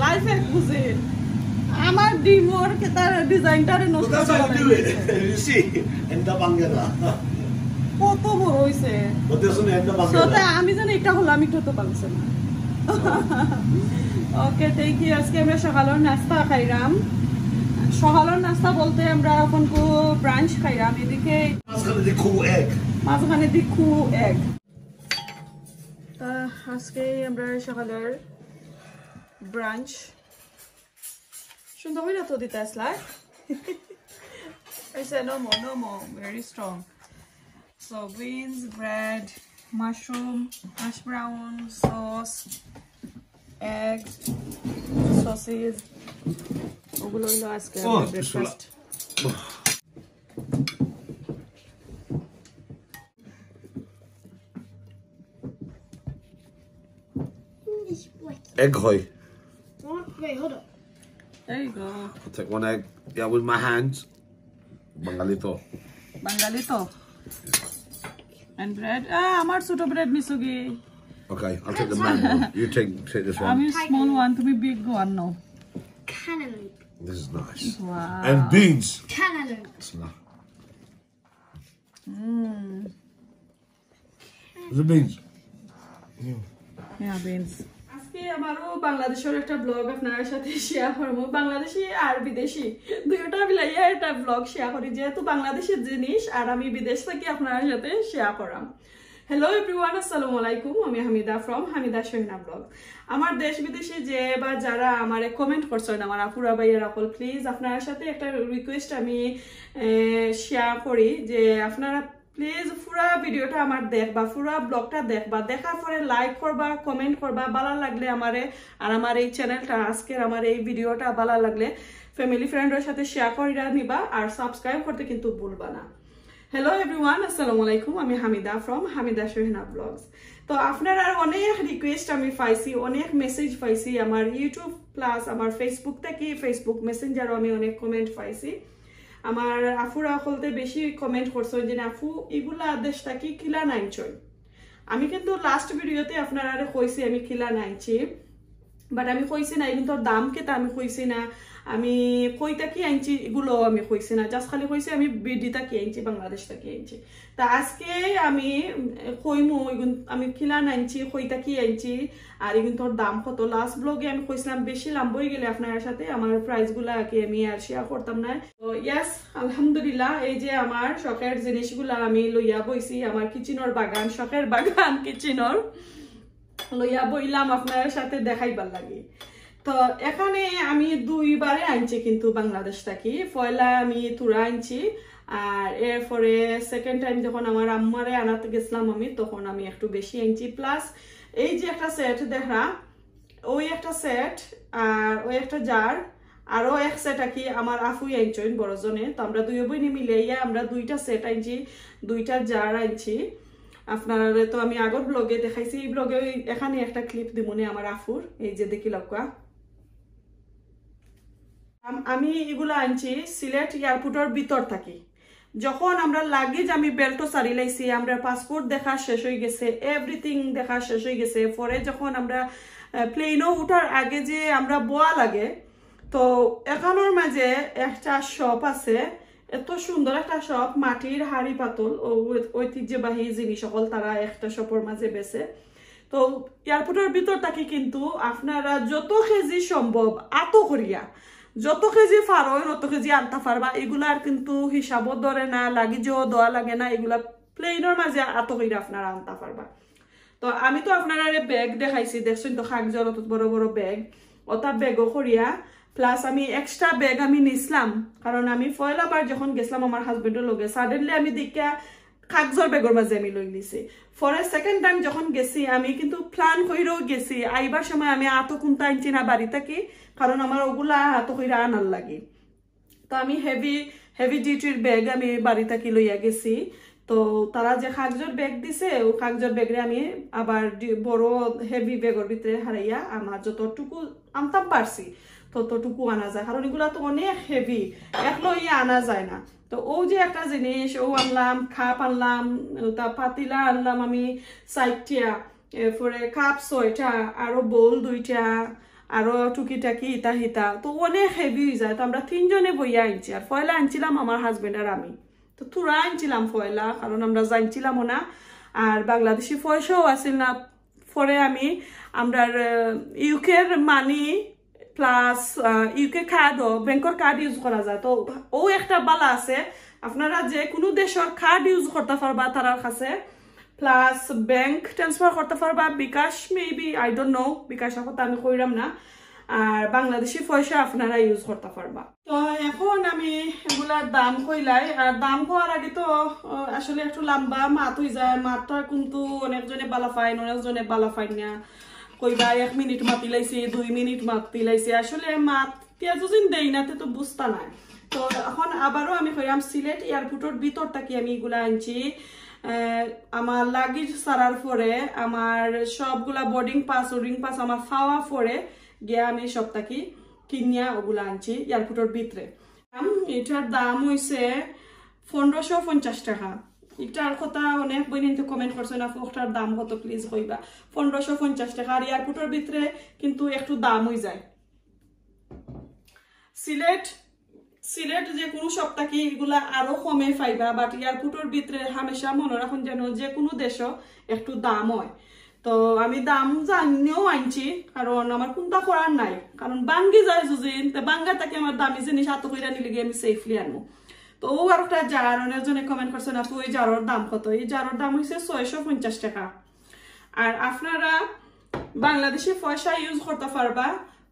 Life এক বুঝে আমার ডিমোর কে তার ডিজাইনটারে নষ্ট করে দিয়েছে কত বড় হইছে আমি জানি এটা হলো আমি তো পারছি না ওকে থ্যাংক ইউ আজকে আমরা সকালের নাস্তা খাইলাম সকালের নাস্তা বলতে আমরা এখন কো ব্রাঞ্চ খাইলাম এদিকে মাঝখানে দিকু এগ আজকে আমরা সকালের ব্রাঞ্চ সুন্দর হইলো তো দিতে আসলা I said no more, very strong. So beans, bread, mushroom, hash brown, sauce, egg, sausage. ওগুলো হলো আজকে breakfast Egg hoy. Wait, hold up. There you go. I'll take one egg. Yeah, with my hands. Bangalito. Bangalito. And bread. আমার ছোট bread মিসুগি. Okay, I'll take the mango. You take this one. আমি small one, তুমি big one no. Cantaloupe. This is nice. Wow. And beans. Cantaloupe. It's not. The beans. Yeah, beans. আজকে আমারও বাংলাদেশের একটা blog আপনার সাথে শেয়ার করব বাংলাদেশি আর বিদেশি দুইটা মিলাইয়া একটা ব্লগ শেয়ার করি যেহেতু বাংলাদেশের জিনিস আর আমি বিদেশ থেকে আপনার সাথে শেয়ার করাম হ্যালো এভরিওয়ান আসসালামু আলাইকুম আমি হামিদা ফ্রম হামিদা শহিনা ব্লগ আমার দেশ বিদেশে যে বা যারা আমারে কমেন্ট করছেন আমার আপুরা ভাইয়েরা সকল প্লিজ আপনার সাথে একটা রিকোয়েস্ট আমি শেয়ার করি যে আপনারা প্লিজ পুরা ভিডিওটা আমার দেখবা পুরা ব্লগটা দেখবা দেখার পরে লাইক করবা কমেন্ট করবা ভালো লাগলে আমারে আর আমার এই চ্যানেলটা আজকের আমার এই ভিডিওটা ভালো লাগলে ফ্যামিলি ফ্রেন্ডের সাথে শেয়ার করে নিবা আর সাবস্ক্রাইব করতে কিন্তু ভুলবা না হ্যালো এভরিওয়ান আসসালামু আলাইকুম আমি হামিদা ফ্রম হামিদা শহিনা ব্লগস তো আপনারা অনেক রিকোয়েস্ট আমি পাইছি অনেক মেসেজ পাইছি আমার ইউটিউব প্লাস আমার ফেসবুক থেকে ফেসবুক মেসেঞ্জারও আমি অনেক কমেন্ট পাইছি আমার আফুরা হলতে বেশি কমেন্ট করছো যে আফু এগুলা আদেশটা কি কিলা নাইনছই আমি কিন্তু লাস্ট ভিডিওতে আপনারা কইছি আমি কিলা নাইছি বাট আমি কইছি না কিন্তু দাম কেতা আমি কইছি না আমি কইতা কি আনছি এগুলো আমি কইছি না জাস্ট খালি কইছি আমি বিডিটা কি আনছি বাংলাদেশ থেকে আনছি তা আজকে আমি কইমু আমি কিলা নাইছি কইতা কি আনছি আর এগুন তোর দাম কত লাস্ট ব্লগে আমি কইছিলাম বেশি লাম্বই গেলে আপনার সাথে আমার প্রাইসগুলা কি আমি আর শেয়ার করতাম না তো ইয়াস আলহামদুলিল্লাহ এই যে আমার শখের জিনিসগুলা আমি লইয়া বইছি আমার কিচেনের বাগান শখের বাগান কিচেনের লইয়া বইলাম আপনার সাথে দেখাইবার লাগে তো এখানে আমি দুইবারে আনছি কিন্তু বাংলাদেশ থেকে পয়লা আমি তুরা আনছি আর এরপরে সেকেন্ড টাইম যখন আমার আম্মারে আনাতে গেছিলাম আমি তখন আমি একটু বেশি আনছি প্লাস এই যে একটা সেট দেখা ওই একটা সেট আর ওই একটা জার আরো এক সেট কি আমার আফুই আনছেন বড়জনে তো আমরা দুই বই মিলাইয়া আমরা দুইটা সেট আনছি দুইটা জার আনছি আপনারা তো আমি আগর ব্লগে দেখাইছি এই ব্লগে এখানে একটা ক্লিপ দিমনে আমার আফুর এই যে দেখি লক্কা আমি এগুলা আনছি সিলেট এয়ারপোর্টের ভিতর থাকি যখন আমরা লাগেজ আমি বেল্টও সারি লাইছি আমরা পাসপোর্ট দেখা শেষ হয়ে গেছে এভরিথিং দেখা শেষ হয়ে গেছে পরে যখন আমরা প্লেনও উঠার আগে যে আমরা বোয়া লাগে তো এখানোর মাঝে একটা শপ আছে এত সুন্দর একটা শপ মাটির হাড়ি পাতল ও ঐতিহ্যবাহী জিনিস সকল তারা একটা শপের মাঝে বেছে তো এয়ারপোর্টের ভিতর থাকি কিন্তু আপনারা যত কেজি সম্ভব আত করিয়া যত কেজি ফারোয় তত কেজি আনতে পারবা এগুলার কিন্তু হিসাবও ধরে না লাগেজও দেওয়া লাগে না এগুলা প্লেনের মাঝে আত করিয়া আপনারা আনতে পারবা তো আমি তো আপনারা ব্যাগ দেখাইছি দেখছেন তো কাগজের অত বড় বড় ব্যাগ ওটা ব্যাগও করিয়া প্লাস আমি এক্সট্রা ব্যাগ আমি নিছিলাম কারণ আমি পয়লাবার যখন গেছিলাম আমার হাজবেন্ডের লগে সাডেনলি আমি দেখা কাগজের ব্যাগের মাঝে আমি লই নিছি পরে সেকেন্ড টাইম যখন গেছি আমি কিন্তু প্ল্যান কইরেও গেছি আইবার সময় আমি আতো কোনটা আনছি না বাড়ি থাকি কারণ আমার ওগুলা আতো কইরা আনার লাগে তো আমি হেভি ডিউটির ব্যাগ আমি বাড়ি থাকি লইয়া গেছি তো তারা যে কাগজের ব্যাগ দিছে ও কাগজের ব্যাগরে আমি আবার বড় হেভি ব্যাগের ভিতরে হারাইয়া আমার যতটুকু আনতাম পারছি ততটুকু আনা যায় কারণ এগুলা তো অনেক হেভি একলো আনা যায় না তো ও যে একটা জিনিস ও আনলাম খাপ আনলাম তা পাতিলা আনলাম আমি 4টা এরপরে কাপ 6টা আরো বোল 2টা আরো টুকিটাকি ইতা হিতা তো অনেক হেভি হয়ে যায় তো আমরা 3জনে বইয়া আনছি আর ফয়লা আনছিলাম আমার হাজবেন্ড আর আমি তো তুরা আনছিলাম ফয়লা কারণ আমরা জানছিলামও না আর বাংলাদেশি পয়সাও আসিল না পরে আমি আমরা ইউকের মানি প্লাস ইউকে কার্ডও ব্যাংকের কার্ড ইউজ করা যায় তো ও একটা বালা আছে আপনারা যে কোনো দেশের কার্ড ইউজ করতে পারবা তার কাছে প্লাস ব্যাংক ট্রান্সফার করতে পারবা বিকাশ মেবি আই ডোন্ট নো বিকাশ কথা আমি কইরাম না আর বাংলাদেশি পয়সা আপনারা ইউজ করতে পারবা তো এখন আমি এগুলার দাম কইলাই আর দাম হওয়ার আগে তো আসলে একটু লম্বা মাত হয়ে যায় মাতটা কিন্তু অনেকজনে বালা ফাইন অনেকজনে বালা ফাইন না কইবা 1 মিনিট মাতি লাইছে 2 মিনিট মাতি লাইছে আসলে মাতিয়া যদি দেই না তো বুঝতা নাই তো এখন আবারও আমি কইরাম সিলেট এয়ারপোর্টের ভিতরটা কি আমি এগুলা আনছি আমার লাগেজ সারার পরে আমার সবগুলা বোর্ডিং পাস ওডিং পাস আমার খাওয়া পরে গিয়া আমি সবটাকি কিনিয়া ওগুলা আনছি এয়ারপোর্টের ভিতরে এটার দাম হইছে 1550 টাকা এটার কথা অনেক বই নিতে কমেন্ট করছে না ওটার দাম কত প্লিজ কইবা 1550 টাকা আর এয়ারপোর্টের ভিতরে কিন্তু একটু দাম হয়ে যায় সিলেট যে কোনো সপ্তাহে এগুলা আরো কমে পাইবা বাট এয়ারপোর্টের ভিতরে হামেশা মনে রাখুন যেন যে কোনো দেশও একটু দাম হয় তো আমি দাম জানিও আনছি কারণ আমার কোনটা করার নাই কারণ বাঙ্গি যায় যুজিন তো বাঙ্গা তাকে আমার দামি জিনিস হাত কইরা নিলে গিয়ে আমি সেফলি আনবো তো ও আর একটা জার অনেকজনে কমেন্ট করছেন আপু ওই জারের দাম কত এই জারের দাম হচ্ছে 650 টাকা আর আপনারা বাংলাদেশি পয়সা ইউজ করতে পারবা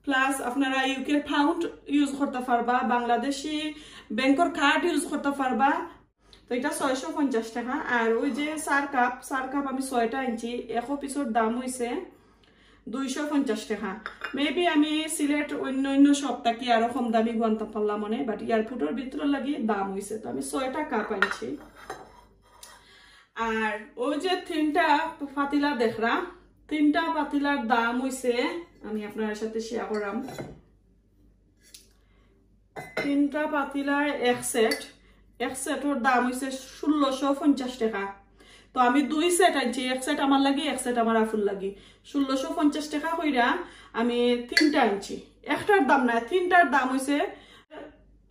প্লাস আপনারা ইউকের পাউন্ড ইউজ করতে পারবা বাংলাদেশি ব্যাংকের কার্ড ইউজ করতে পারবা তো এটা 650 টাকা আর ওই যে সার কাপ আমি 6টা আনছি এক পিসের দাম হইছে 250 টাকা মেবি আমি সিলেট অন্য সপ্তাহে আরো কম দামি গন্তা পারলাম মনে বাট এয়ারপোর্টের ভিতরে লাগি দাম হইছে তো আমি 6টা কাপ আনছি আর ওই যে 3টা পাতিলা দেখরা 3টা পাতিলার দাম হইছে আমি আপনার সাথে শেয়ার করলাম 3টা পাতিলার এক সেটের দাম হইছে 1650 টাকা তো আমি 2 সেট আনছি এক সেট আমার লাগি এক সেট আমার আফুল লাগি 1650 টাকা কইরা আমি 3টা আনছি একটার দাম না 3টার দাম হইছে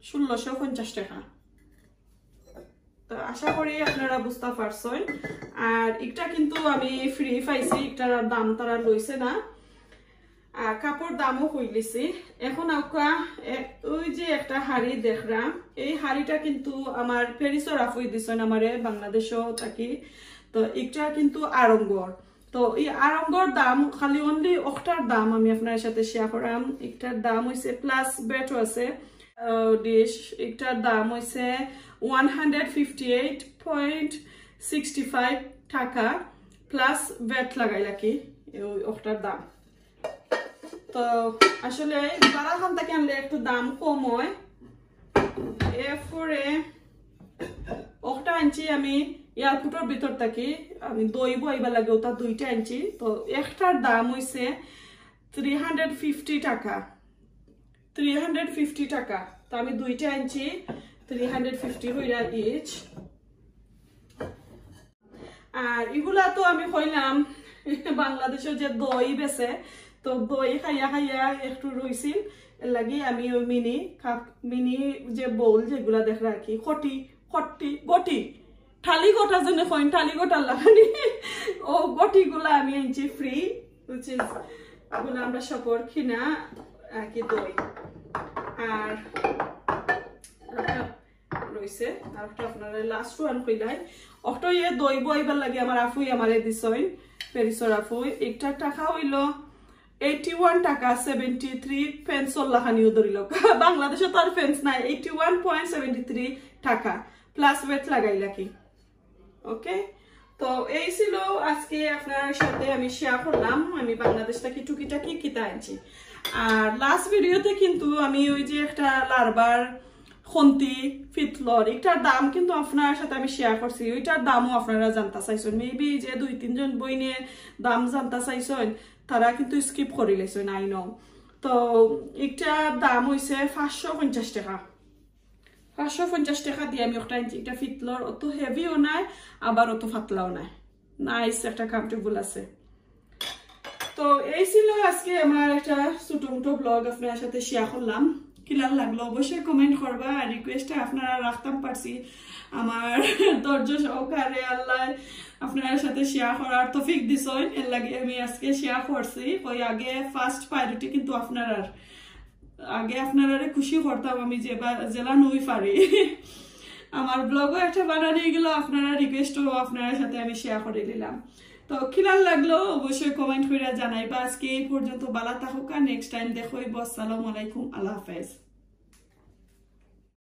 1650 টাকা তো আশা করি আপনারা বুঝতে পারছেন আর এটা কিন্তু আমি ফ্রি পাইছি এটার দাম তারা লইছে না আর কাপড় দামও কইলিছি এখন ওই যে একটা হাড়ি দেখলাম এই হাড়িটা কিন্তু আমার প্যারিসের আফুই দিছেন আমারে বাংলাদেশও থাকি তো এটা কিন্তু আরঙ্গর তো এই আরঙ্গর দাম খালি অনলি ওটার দাম আমি আপনার সাথে শেয়ার করাম একটার দাম হইছে প্লাস বেটও আছে ডিশ একটার দাম হইছে 158.65 টাকা প্লাস বেট লাগাইলা কি ওটার দাম তো আসলে বারাখান থেকে আনলে একটু দাম কম হয় এরপরে ওটা আনছি আমি এয়ারপোর্টের ভিতর থেকে আমি দই বইবা লাগে ওটা 2টা আনছি তো একটার দাম হইছে 350 টাকা তো আমি 2টা আনছি 350 হইরা ইচ আর এগুলা তো আমি কইলাম বাংলাদেশে যে দই বেছে তো দই খাইয়া একটু রইছিল লাগি আমি ওই মিনি যে বোল যেগুলা দেখ রাখি গটি থালি গোটা জন্য কইন থালি গোটা লাগানি ও গটি গুলা আমি আনছি ফ্রি এগুলো আমরা সপর কিনা কি দই আর রইছে আর একটা আপনারা লাস্ট ওয়ান কইলাই অটো ইয়ে দই বইবার লাগে আমার আফুই আমারে দিছইন প্যারিসের আফুই একটা টাকা হইল 81 টাকা 73 পেন্সল লাখানিও ধরিল বাংলাদেশে তো আর পেন্স নাই 81.73 টাকা প্লাস ওয়েট লাগাইলা কি ওকে তো এই ছিল আজকে আপনার সাথে আমি শেয়ার করলাম আমি বাংলাদেশ থেকে টুকিটাকি কিতা আনছি আর লাস্ট ভিডিওতে কিন্তু আমি ওই যে একটা লারবার খন্তি ফিতলর এটার দাম কিন্তু আপনার সাথে আমি শেয়ার করছি ওইটার দামও আপনারা জানতে চাইছেন মেবি যে 2-3 জন বইনে দাম জানতে চাইছেন তারা কিন্তু স্কিপ করে লেছেন আই নো তো এটার দাম হইছে 550 টাকা 550 টাকা দিয়ে আমি একটা আনছি। এটা ফিতলর, অত হেভিও নাই আবার অত পাতলাও নাই, নাইস একটা কমফোর্টেবল আছে। তো এই ছিল আজকে আমার একটা ছোট মোটো ব্লগ আপনার সাথে শেয়ার করলাম। কিলার লাগলো অবশ্যই কমেন্ট করবা, আর রিকোয়েস্টটা আপনারা রাখতাম পারছি আমার ধৈর্য সহকারে আল্লাহ আপনার সাথে শেয়ার করার তৌফিক দিছেন, এর লাগে আমি আজকে শেয়ার করছি। ওই আগে ফার্স্ট প্রায়োরিটি কিন্তু আপনার, আগে আপনারা খুশি করতাম আমি জেলা নই পারি। আমার ব্লগও একটা বানানো গেলো, আপনারা রিকোয়েস্টও আপনার সাথে আমি শেয়ার করে দিলাম। তো কিলার লাগলো অবশ্যই কমেন্ট করে জানাইবা। আজকে এই পর্যন্ত, ভালো থাকুক, নেক্সট টাইম দেখো। আসসালামু আলাইকুম, আল্লাহ হাফেজ।